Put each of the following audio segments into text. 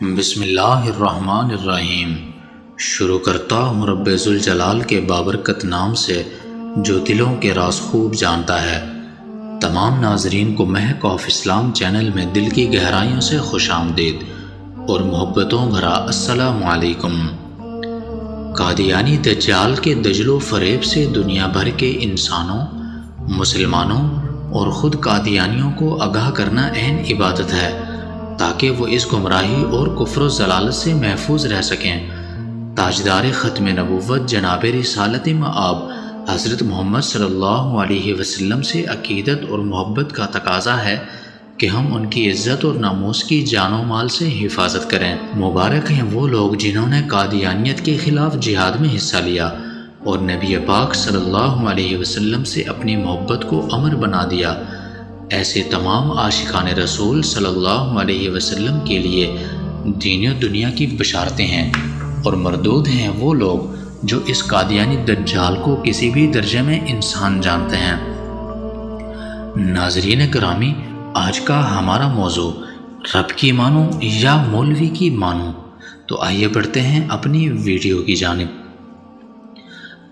بسم اللہ الرحمن الرحیم۔ شروع کرتا ہوں رب ذوالجلال کے بابرکت نام سے جو دلوں کے راز خوب جانتا ہے۔ تمام ناظرین کو مہک آف اسلام چینل میں دل کی گہرائیوں سے خوش آمدید اور محبتوں بھرا السلام علیکم۔ قادیانی دجال کے دجل و فریب سے دنیا بھر کے انسانوں، مسلمانوں اور خود قادیانیوں کو آگاہ کرنا عین عبادت ہے تاکہ وہ اس گمراہی اور کفر و ضلالت سے محفوظ رہ سکیں۔ تاجدار ختم نبوت جناب رسالت مآب حضرت محمد صلی اللہ علیہ وسلم سے عقیدت اور محبت کا تقاضا ہے کہ ہم ان کی عزت اور ناموس کی جان و مال سے حفاظت کریں۔ مبارک ہیں وہ لوگ جنہوں نے قادیانیت کے خلاف جہاد میں حصہ لیا اور نبی پاک صلی اللہ علیہ وسلم سے اپنی محبت کو امر بنا دیا۔ ایسے تمام عاشقان رسول صلی اللہ علیہ وسلم کے لیے دین و دنیا کی بشارتیں ہیں، اور مردود ہیں وہ لوگ جو اس قادیانی دجال کو کسی بھی درجے میں انسان جانتے ہیں۔ ناظرین گرامی، آج کا ہمارا موضوع رب کی مانو یا مولوی کی مانو، تو آئیے بڑھتے ہیں اپنی ویڈیو کی جانب۔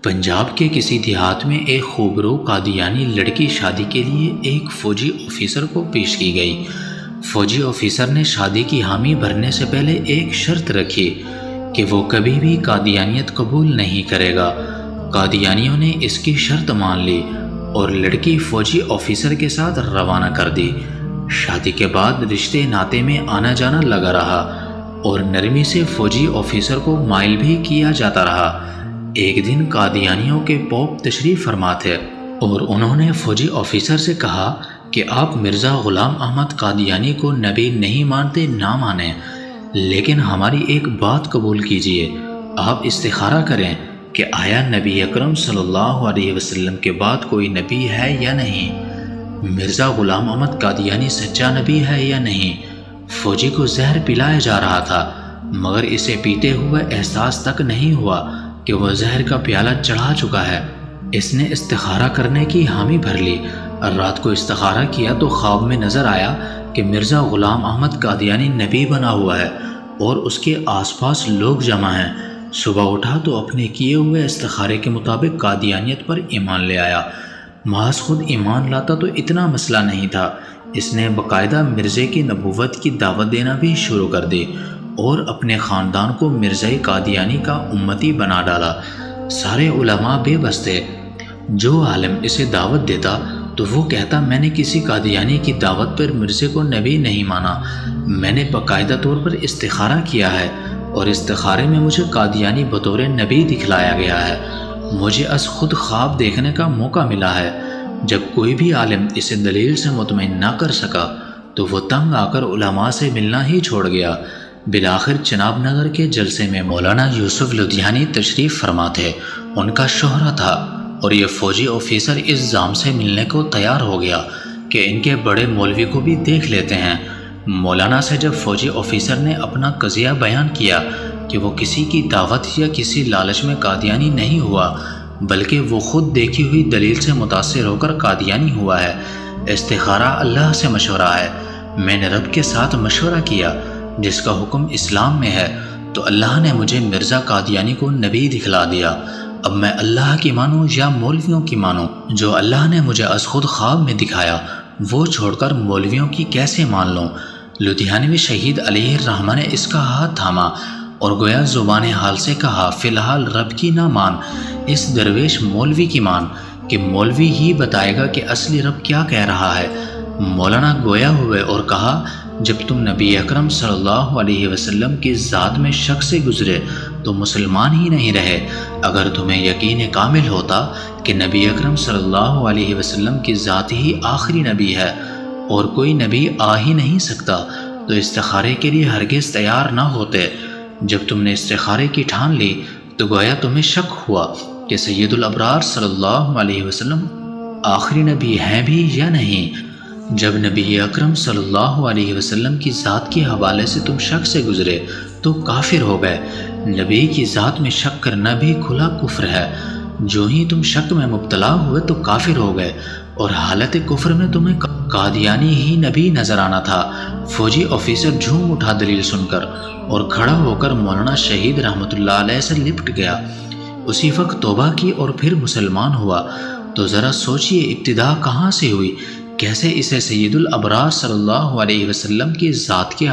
پنجاب کے کسی دیہات میں ایک خوبرو قادیانی لڑکی شادی کے لیے ایک فوجی آفیسر کو پیش کی گئی۔ فوجی آفیسر نے شادی کی حامی بھرنے سے پہلے ایک شرط رکھی کہ وہ کبھی بھی قادیانیت قبول نہیں کرے گا۔ قادیانیوں نے اس کی شرط مان لی اور لڑکی فوجی آفیسر کے ساتھ روانہ کر دی۔ شادی کے بعد رشتے ناطے میں آنا جانا لگا رہا اور نرمی سے فوجی آفیسر کو مائل بھی کیا جاتا رہا۔ ایک دن قادیانیوں کے پوپ تشریف فرما تھے اور انہوں نے فوجی آفیسر سے کہا کہ آپ مرزا غلام احمد قادیانی کو نبی نہیں مانتے نہ مانیں، لیکن ہماری ایک بات قبول کیجئے۔ آپ استخارہ کریں کہ آیا نبی اکرم صلی اللہ علیہ وسلم کے بعد کوئی نبی ہے یا نہیں؟ مرزا غلام احمد قادیانی سچا نبی ہے یا نہیں؟ فوجی کو زہر پلایا جا رہا تھا مگر اسے پیتے ہوئے احساس تک نہیں ہوا کہ وہ زہر کا پیالہ چڑھا چکا ہے۔ اس نے استخارہ کرنے کی حامی بھر لی۔ رات کو استخارہ کیا تو خواب میں نظر آیا کہ مرزا غلام احمد قادیانی نبی بنا ہوا ہے اور اس کے آس پاس لوگ جمع ہیں۔ صبح اٹھا تو اپنے کیے ہوئے استخارے کے مطابق قادیانیت پر ایمان لے آیا۔ محض خود ایمان لاتا تو اتنا مسئلہ نہیں تھا، اس نے باقاعدہ مرزے کی نبوت کی دعوت دینا بھی شروع کر دی اور اپنے خاندان کو مرزائی قادیانی کا امتی بنا ڈالا۔ سارے علماء بے بس تھے۔ جو عالم اسے دعوت دیتا تو وہ کہتا میں نے کسی قادیانی کی دعوت پر مرزے کو نبی نہیں مانا، میں نے باقاعدہ طور پر استخارہ کیا ہے اور استخارے میں مجھے قادیانی بطور نبی دکھلایا گیا ہے۔ مجھے از خود خواب دیکھنے کا موقع ملا ہے۔ جب کوئی بھی عالم اسے دلیل سے مطمئن نہ کر سکا تو وہ تنگ آ کر علماء سے ملنا ہی چھوڑ گیا۔ بالآخر چناب نگر کے جلسے میں مولانا یوسف لدھیانی تشریف فرما تھے۔ ان کا شوہرہ تھا اور یہ فوجی آفیسر اس ضام سے ملنے کو تیار ہو گیا کہ ان کے بڑے مولوی کو بھی دیکھ لیتے ہیں۔ مولانا سے جب فوجی آفیسر نے اپنا قضیہ بیان کیا کہ وہ کسی کی دعوت یا کسی لالچ میں قادیانی نہیں ہوا بلکہ وہ خود دیکھی ہوئی دلیل سے متاثر ہو کر قادیانی ہوا ہے، استخارہ اللہ سے مشورہ ہے، میں نے رب کے ساتھ مشورہ کیا جس کا حکم اسلام میں ہے، تو اللہ نے مجھے مرزا قادیانی کو نبی دکھلا دیا۔ اب میں اللہ کی مانوں یا مولویوں کی مانوں؟ جو اللہ نے مجھے از خود خواب میں دکھایا وہ چھوڑ کر مولویوں کی کیسے مان لوں؟ لدھیانوی شہید علیہ الرحمہ نے اس کا ہاتھ تھاما اور گویا زبان حال سے کہا فی الحال رب کی نہ مان، اس درویش مولوی کی مان کہ مولوی ہی بتائے گا کہ اصلی رب کیا کہہ رہا ہے۔ مولانا گویا ہوئے اور کہا جب تم نبی اکرم صلی اللہ علیہ وسلم کی ذات میں شک سے گزرے تو مسلمان ہی نہیں رہے۔ اگر تمہیں یقین کامل ہوتا کہ نبی اکرم صلی اللہ علیہ وسلم کی ذات ہی آخری نبی ہے اور کوئی نبی آ ہی نہیں سکتا تو استخارے کے لیے ہرگز تیار نہ ہوتے۔ جب تم نے استخارے کی ٹھان لی تو گویا تمہیں شک ہوا کہ سید الابرار صلی اللہ علیہ وسلم آخری نبی ہیں بھی یا نہیں۔ جب نبی اکرم صلی اللہ علیہ وسلم کی ذات کے حوالے سے تم شک سے گزرے تو کافر ہو گئے۔ نبی کی ذات میں شک کرنا بھی کھلا کفر ہے۔ جو ہی تم شک میں مبتلا ہوئے تو کافر ہو گئے۔ اور حالت کفر میں تمہیں قادیانی ہی نبی نظر آنا تھا۔ فوجی آفیسر جھوم اٹھا دلیل سن کر اور کھڑا ہو کر مولانا شہید رحمۃ اللہ علیہ سے لپٹ گیا۔ اسی وقت توبہ کی اور پھر مسلمان ہوا۔ تو ذرا سوچئے ابتدا کہاں سے ہوئی، کیسے اسے سید الابرار صلی اللہ علیہ وسلم کی ذات کے